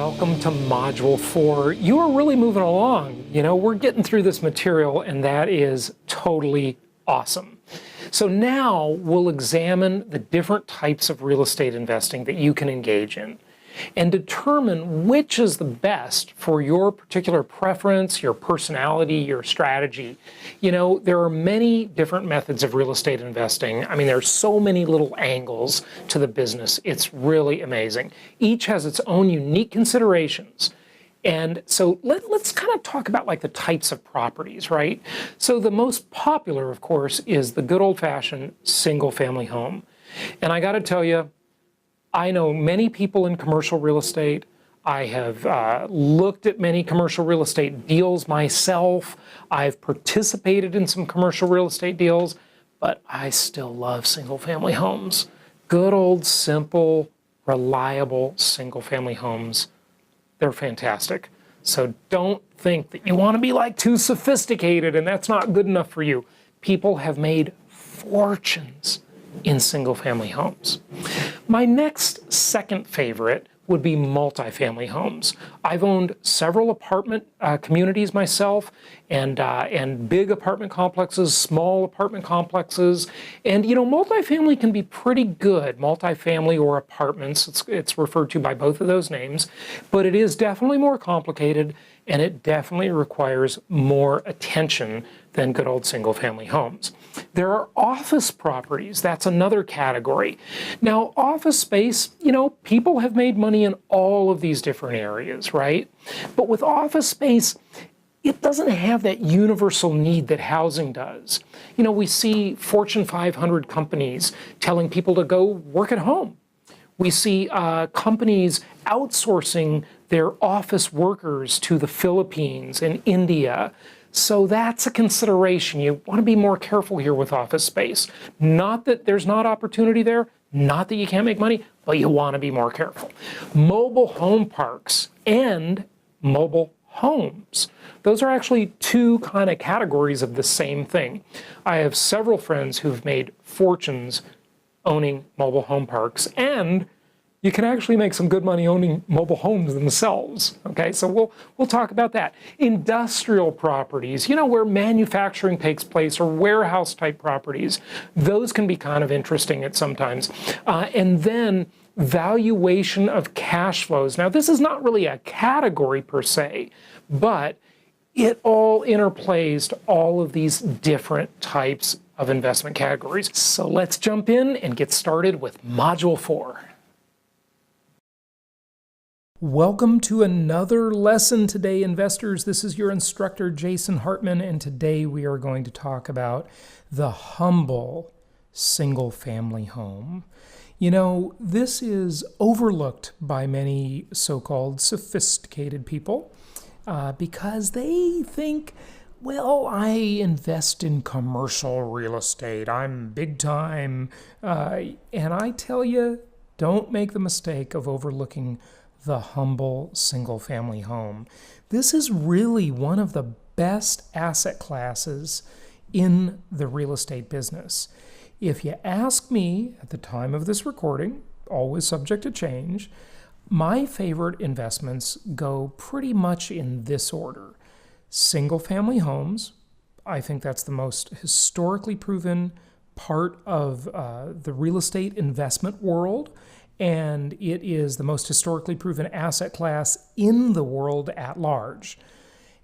welcome to Module 4. You are really moving along. We're getting through this material, and that is totally awesome. So now we'll examine the different types of real estate investing that you can engage in and determine which is the best for your particular preference, your personality, your strategy. There are many different methods of real estate investing. I mean, there's so many little angles to the business. It's really amazing. Each has its own unique considerations. And so let's kind of talk about like the types of properties, right? So the most popular, of course, is the good old-fashioned single-family home. And I got to tell you, I know many people in commercial real estate. I have looked at many commercial real estate deals myself. I've participated in some commercial real estate deals, but I still love single-family homes. Good old, simple, reliable single-family homes. They're fantastic. So don't think that you want to be like too sophisticated and that's not good enough for you. People have made fortunes in single-family homes. My next second favorite would be multifamily homes. I've owned several apartment communities myself, and big apartment complexes, small apartment complexes, and multifamily can be pretty good. Multifamily or apartments, it's referred to by both of those names, but it is definitely more complicated, and it definitely requires more attention than good old single-family homes. There are office properties. That's another category. Now, office space, people have made money in all of these different areas, right? But with office space, it doesn't have that universal need that housing does. We see Fortune 500 companies telling people to go work at home. We see companies outsourcing their office workers to the Philippines and India. So that's a consideration. You want to be more careful here with office space. Not that there's not opportunity there, not that you can't make money, but you want to be more careful. Mobile home parks and mobile homes. Those are actually two kind of categories of the same thing. I have several friends who've made fortunes owning mobile home parks, and you can actually make some good money owning mobile homes themselves. Okay, so we'll talk about that. Industrial properties, where manufacturing takes place, or warehouse type properties, those can be kind of interesting at sometimes. And then valuation of cash flows. Now, this is not really a category per se, but it all interplays to all of these different types of investment categories. So let's jump in and get started with Module 4. Welcome to another lesson today, investors. This is your instructor, Jason Hartman, and today we are going to talk about the humble single-family home. This is overlooked by many so-called sophisticated people because they think, well, I invest in commercial real estate. I'm big time. And I tell you, don't make the mistake of overlooking the humble single-family home. This is really one of the best asset classes in the real estate business. If you ask me at the time of this recording, always subject to change, my favorite investments go pretty much in this order. Single-family homes, I think that's the most historically proven part of the real estate investment world, and it is the most historically proven asset class in the world at large,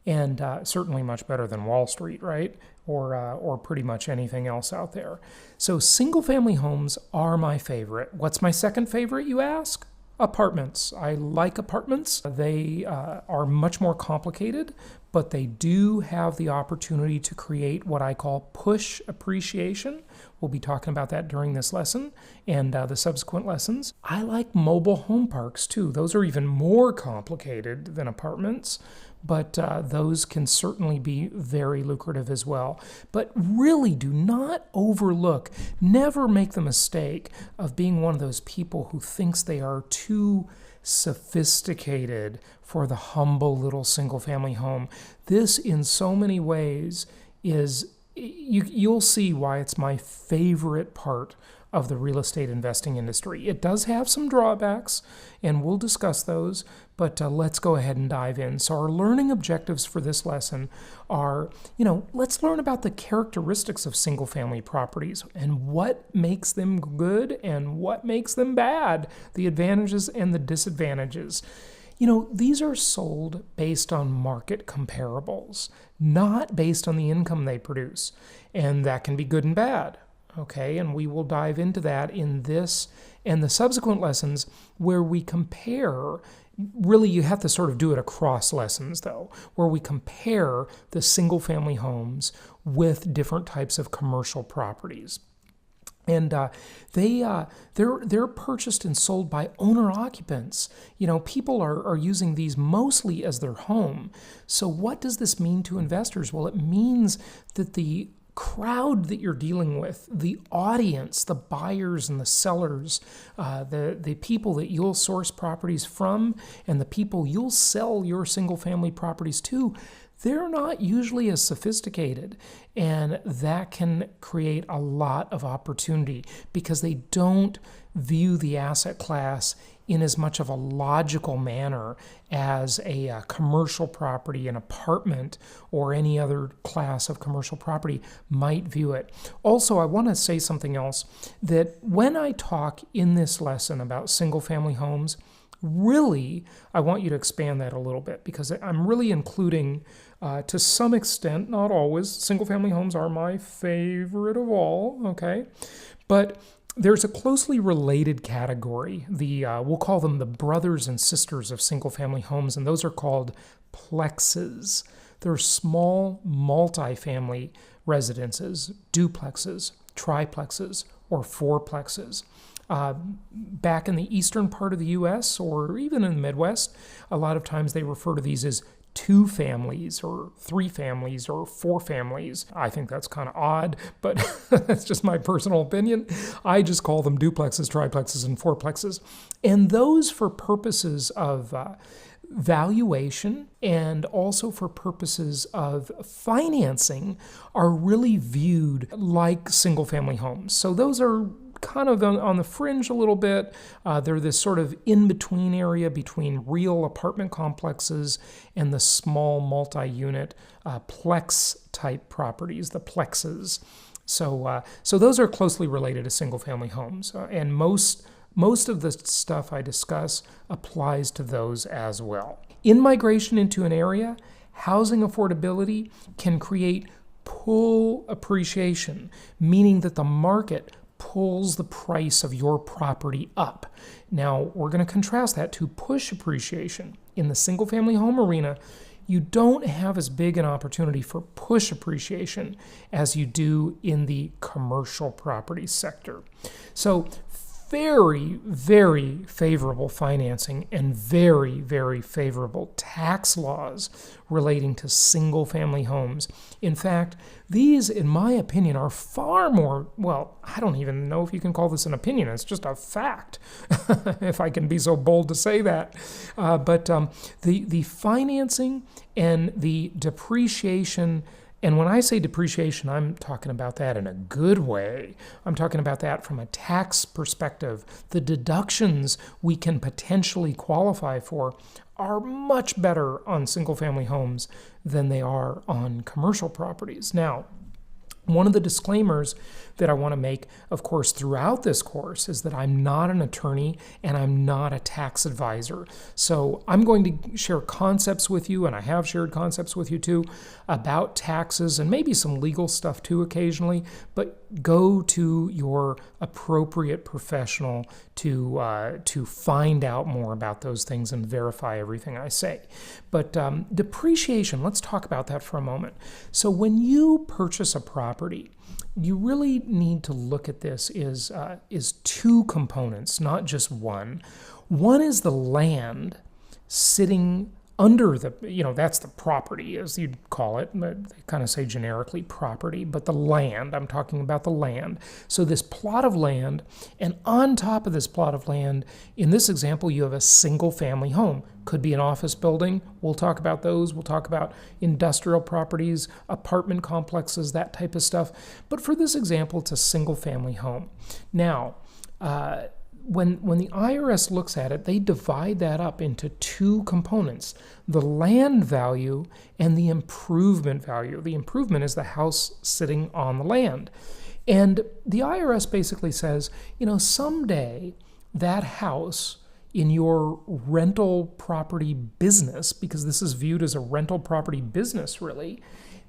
and certainly much better than Wall Street, right? Or pretty much anything else out there. So single-family homes are my favorite. What's my second favorite, you ask? Apartments. I like apartments. They are much more complicated, but they do have the opportunity to create what I call push appreciation. We'll be talking about that during this lesson and the subsequent lessons. I like mobile home parks too. Those are even more complicated than apartments, but those can certainly be very lucrative as well. But really do not overlook, never make the mistake of being one of those people who thinks they are too sophisticated for the humble little single-family home. This, in so many ways, is you'll see why it's my favorite part of the real estate investing industry. It does have some drawbacks, and we'll discuss those, but let's go ahead and dive in. So our learning objectives for this lesson are, let's learn about the characteristics of single-family properties and what makes them good and what makes them bad, the advantages and the disadvantages. These are sold based on market comparables, not based on the income they produce, and that can be good and bad. Okay, and we will dive into that in this and the subsequent lessons where we compare. Really, you have to sort of do it across lessons, though, where we compare the single-family homes with different types of commercial properties. And they're purchased and sold by owner-occupants. People are using these mostly as their home. So what does this mean to investors? Well, it means that the crowd that you're dealing with, the audience, the buyers and the sellers, the people that you'll source properties from, and the people you'll sell your single-family properties to, they're not usually as sophisticated, and that can create a lot of opportunity because they don't view the asset class in as much of a logical manner as a commercial property, an apartment, or any other class of commercial property might view it. Also, I want to say something else, that when I talk in this lesson about single-family homes, really, I want you to expand that a little bit because I'm really including, to some extent, not always, single-family homes are my favorite of all, okay? But there's a closely related category. We'll call them the brothers and sisters of single-family homes, and those are called plexes. They're small multifamily residences, duplexes, triplexes, or fourplexes. Back in the eastern part of the U.S. or even in the Midwest, a lot of times they refer to these as 2 families or 3 families or 4 families. I think that's kind of odd, but that's just my personal opinion. I just call them duplexes, triplexes, and fourplexes. And those, for purposes of valuation and also for purposes of financing, are really viewed like single-family homes. So those are kind of on the fringe a little bit. They're this sort of in-between area between real apartment complexes and the small multi-unit plex-type properties, the plexes. So those are closely related to single-family homes, and most of the stuff I discuss applies to those as well. In migration into an area, housing affordability can create pull appreciation, meaning that the market pulls the price of your property up. Now, we're going to contrast that to push appreciation. In the single-family home arena, you don't have as big an opportunity for push appreciation as you do in the commercial property sector. So, very, very favorable financing and very, very favorable tax laws relating to single-family homes. In fact, these, in my opinion, are far more, well, I don't even know if you can call this an opinion. It's just a fact, if I can be so bold to say that. But the financing and the depreciation, and when I say depreciation, I'm talking about that in a good way. I'm talking about that from a tax perspective. The deductions we can potentially qualify for are much better on single-family homes than they are on commercial properties. Now, one of the disclaimers that I want to make, of course, throughout this course is that I'm not an attorney and I'm not a tax advisor. So I'm going to share concepts with you, and I have shared concepts with you too, about taxes and maybe some legal stuff too occasionally, but go to your appropriate professional to find out more about those things and verify everything I say. But depreciation, let's talk about that for a moment. So when you purchase a property, you really need to look at this is 2 components, not just one. One is the land sitting under the, that's the property, as you'd call it. They kind of say generically property, but the land, I'm talking about the land. So this plot of land, and on top of this plot of land, in this example, you have a single family home. Could be an office building. We'll talk about those. We'll talk about industrial properties, apartment complexes, that type of stuff. But for this example, it's a single family home. Now, when the IRS looks at it, they divide that up into two components, the land value and the improvement value. The improvement is the house sitting on the land. And the IRS basically says, someday that house in your rental property business, because this is viewed as a rental property business really,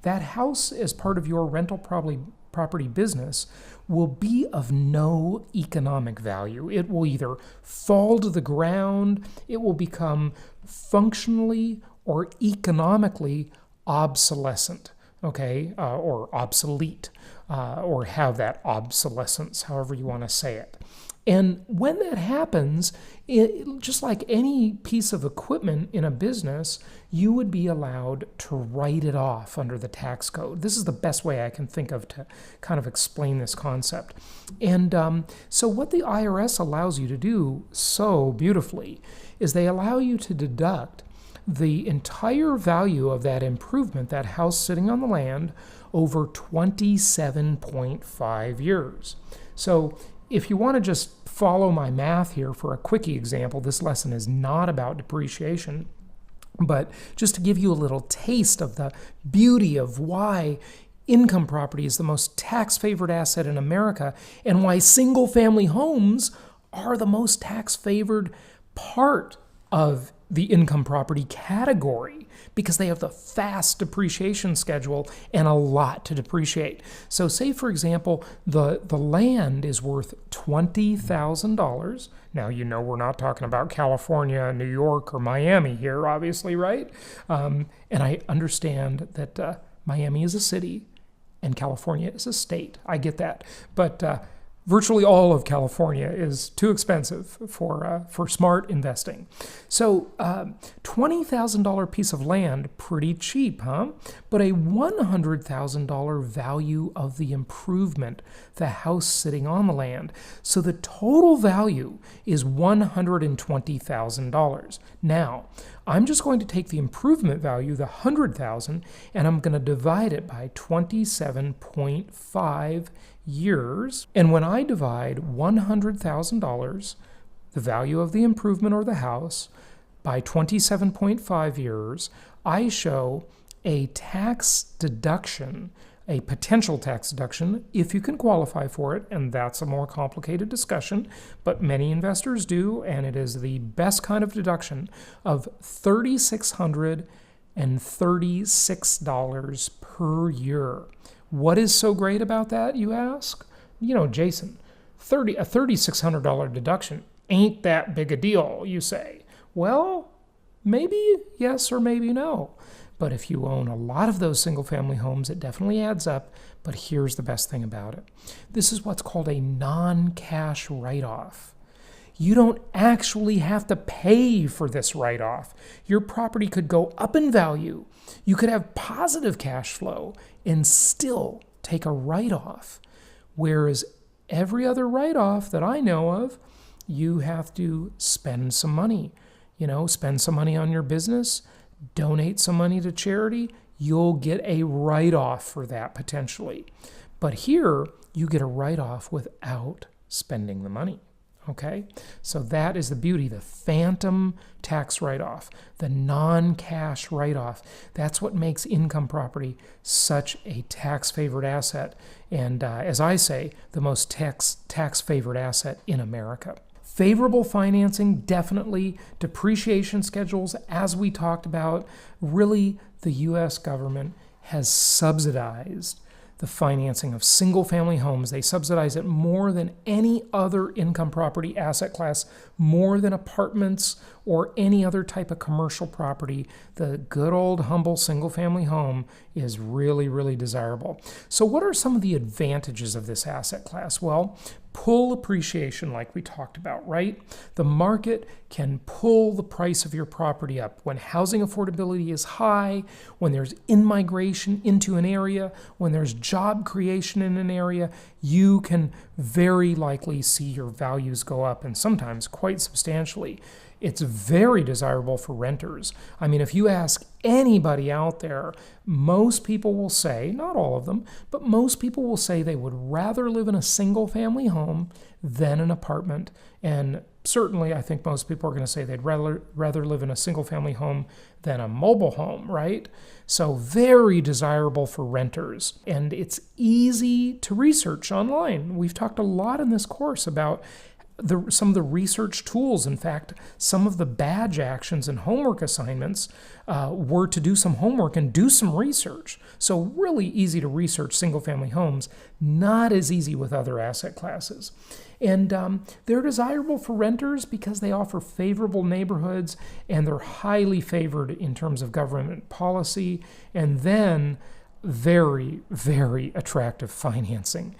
that house as part of your rental property business will be of no economic value. It will either fall to the ground, it will become functionally or economically obsolescent, or obsolete, or have that obsolescence, however you want to say it. And when that happens, just like any piece of equipment in a business, you would be allowed to write it off under the tax code. This is the best way I can think of to kind of explain this concept. And so what the IRS allows you to do so beautifully is they allow you to deduct the entire value of that improvement, that house sitting on the land, over 27.5 years. So if you want to just follow my math here for a quickie example, this lesson is not about depreciation, but just to give you a little taste of the beauty of why income property is the most tax-favored asset in America and why single-family homes are the most tax-favored part of the income property category, because they have the fast depreciation schedule and a lot to depreciate. So say, for example, the land is worth $20,000. Now, we're not talking about California, New York, or Miami here, obviously, right? And I understand that Miami is a city and California is a state. I get that. But virtually all of California is too expensive for smart investing. So $20,000 piece of land, pretty cheap, huh? But a $100,000 value of the improvement, the house sitting on the land. So the total value is $120,000. Now, I'm just going to take the improvement value, the $100,000, and I'm going to divide it by 27.5 years. And when I divide $100,000, the value of the improvement or the house, by 27.5 years, I show a tax deduction, a potential tax deduction, if you can qualify for it, and that's a more complicated discussion, but many investors do, and it is the best kind of deduction, of $3,636 per year. What is so great about that, you ask? Jason, a $3,600 deduction ain't that big a deal, you say. Well, maybe yes or maybe no. But if you own a lot of those single-family homes, it definitely adds up. But here's the best thing about it. This is what's called a non-cash write-off. You don't actually have to pay for this write-off. Your property could go up in value. You could have positive cash flow and still take a write-off. Whereas every other write-off that I know of, you have to spend some money. Spend some money on your business, donate some money to charity, you'll get a write-off for that potentially. But here, you get a write-off without spending the money. Okay? So that is the beauty, the phantom tax write-off, the non-cash write-off. That's what makes income property such a tax-favored asset. And as I say, the most tax-favored asset in America. Favorable financing, definitely. Depreciation schedules, as we talked about. Really, the U.S. government has subsidized the financing of single-family homes. They subsidize it more than any other income property asset class, more than apartments or any other type of commercial property, the good old humble single-family home is really, really desirable. So what are some of the advantages of this asset class? Well, pull appreciation, like we talked about, right? The market can pull the price of your property up. When housing affordability is high, when there's in-migration into an area, when there's job creation in an area, you can very likely see your values go up, and sometimes quite substantially. It's very desirable for renters. I mean, if you ask anybody out there, most people will say, not all of them, but most people will say they would rather live in a single-family home than an apartment. And certainly, I think most people are going to say they'd rather live in a single-family home than a mobile home, right? So very desirable for renters. And it's easy to research online. We've talked a lot in this course about some of the research tools. In fact, some of the badge actions and homework assignments were to do some homework and do some research. So really easy to research single-family homes, not as easy with other asset classes. And they're desirable for renters because they offer favorable neighborhoods and they're highly favored in terms of government policy, and then very, very attractive financing.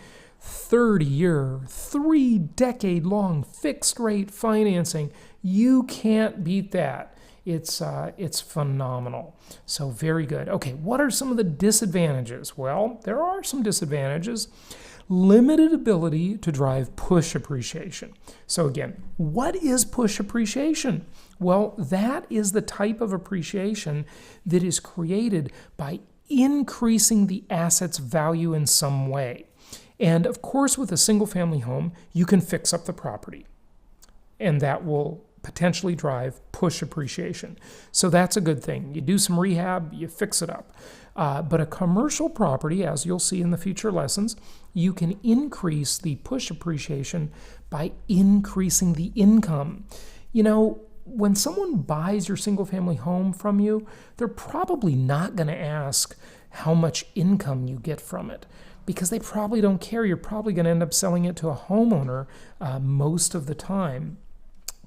30-year, 3-decade-long fixed-rate financing. You can't beat that. It's phenomenal. So very good. Okay, what are some of the disadvantages? Well, there are some disadvantages. Limited ability to drive push appreciation. So again, what is push appreciation? Well, that is the type of appreciation that is created by increasing the asset's value in some way. And of course, with a single-family home, you can fix up the property, and that will potentially drive push appreciation. So that's a good thing. You do some rehab, you fix it up. But a commercial property, as you'll see in the future lessons, you can increase the push appreciation by increasing the income. You know, when someone buys your single-family home from you, they're probably not going to ask how much income you get from it, because they probably don't care. You're probably going to end up selling it to a homeowner most of the time.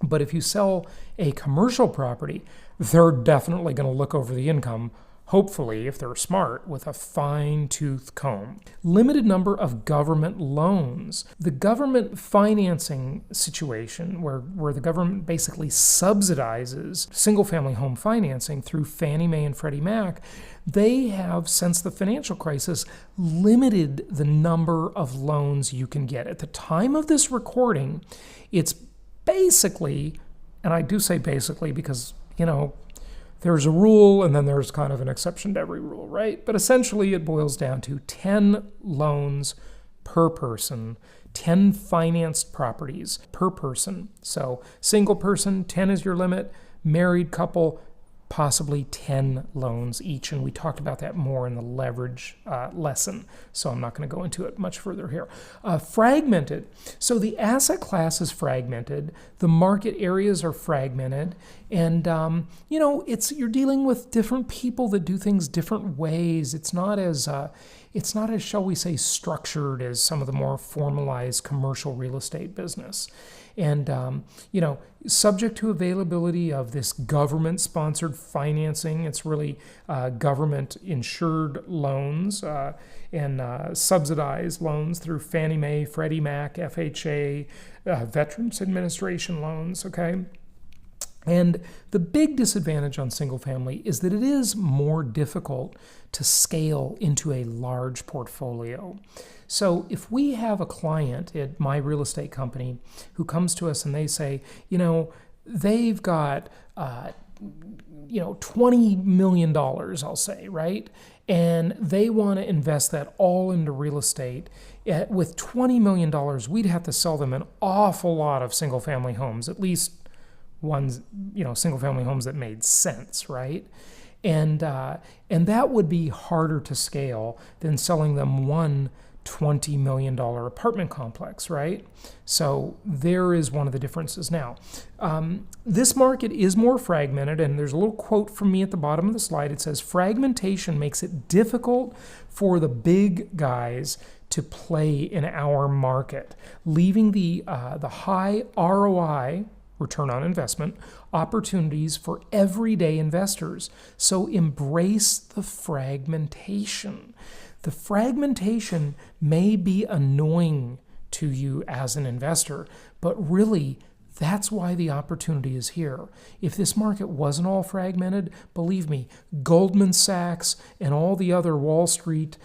But if you sell a commercial property, they're definitely going to look over the income, hopefully, if they're smart, with a fine-tooth comb. Limited number of government loans. The government financing situation, where the government basically subsidizes single-family home financing through Fannie Mae and Freddie Mac, they have, since the financial crisis, limited the number of loans you can get. At the time of this recording, it's basically, and I do say basically because, you know, there's a rule and then there's kind of an exception to every rule, right? But essentially it boils down to 10 loans per person, 10 financed properties per person. So single person, 10 is your limit. Married couple, possibly 10 loans each. And we talked about that more in the leverage lesson, so I'm not going to go into it much further here. Fragmented. So the asset class is fragmented. The market areas are fragmented. And, you know, you're dealing with different people that do things different ways. It's not as, shall we say, structured as some of the more formalized commercial real estate business. And, you know, subject to availability of this government-sponsored financing. It's really government-insured loans and subsidized loans through Fannie Mae, Freddie Mac, FHA, Veterans Administration loans, okay? And the big disadvantage on single family is that it is more difficult to scale into a large portfolio. So if we have a client at my real estate company who comes to us and they say, you know, they've got, $20 million, I'll say, right? And they want to invest that all into real estate. With $20 million, we'd have to sell them an awful lot of single family homes, at least ones, single family homes that made sense, right? And that would be harder to scale than selling them one $20 million apartment complex, right? So there is one of the differences. Now, this market is more fragmented, and there's a little quote from me at the bottom of the slide. It says, fragmentation makes it difficult for the big guys to play in our market, leaving the high ROI return on investment, opportunities for everyday investors. So embrace the fragmentation. The fragmentation may be annoying to you as an investor, but really, that's why the opportunity is here. If this market wasn't all fragmented, believe me, Goldman Sachs and all the other Wall Street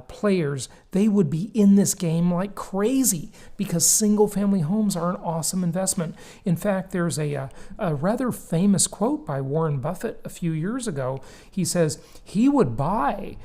players, they would be in this game like crazy because single-family homes are an awesome investment. In fact, there's a rather famous quote by Warren Buffett a few years ago. He says he would buy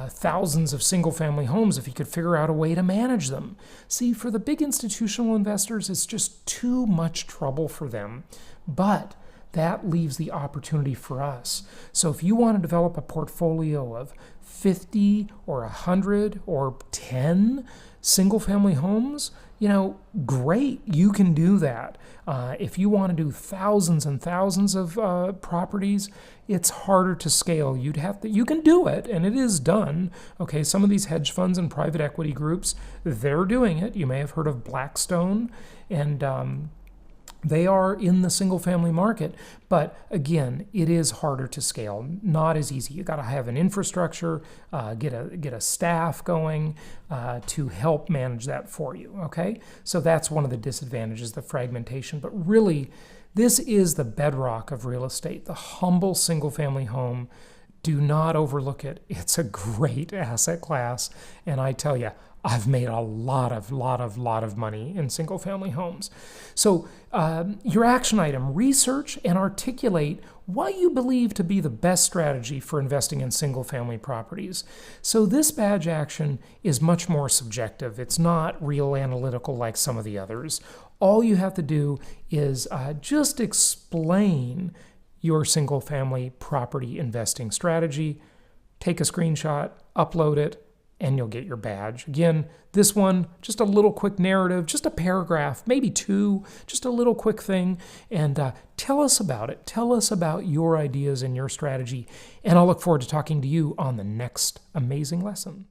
thousands of single-family homes if he could figure out a way to manage them. See, for the big institutional investors, it's just too much trouble for them. But that leaves the opportunity for us. So if you want to develop a portfolio of 50 or 100 or 10 single-family homes, great, you can do that. If you want to do thousands and thousands of properties, it's harder to scale. You can do it, and it is done. Okay, some of these hedge funds and private equity groups, they're doing it. You may have heard of Blackstone, and they are in the single-family market, but again, it is harder to scale. Not as easy. You got to have an infrastructure, get a staff going to help manage that for you. Okay, so that's one of the disadvantages, the fragmentation. But really, this is the bedrock of real estate. The humble single-family home. Do not overlook it. It's a great asset class, and I tell you, I've made a lot of money in single-family homes. So your action item, research and articulate what you believe to be the best strategy for investing in single-family properties. So this badge action is much more subjective. It's not real analytical like some of the others. All you have to do is just explain your single-family property investing strategy, take a screenshot, upload it, and you'll get your badge. Again, this one, just a little quick narrative, just a paragraph, maybe two, just a little quick thing, and tell us about it. Tell us about your ideas and your strategy, and I'll look forward to talking to you on the next amazing lesson.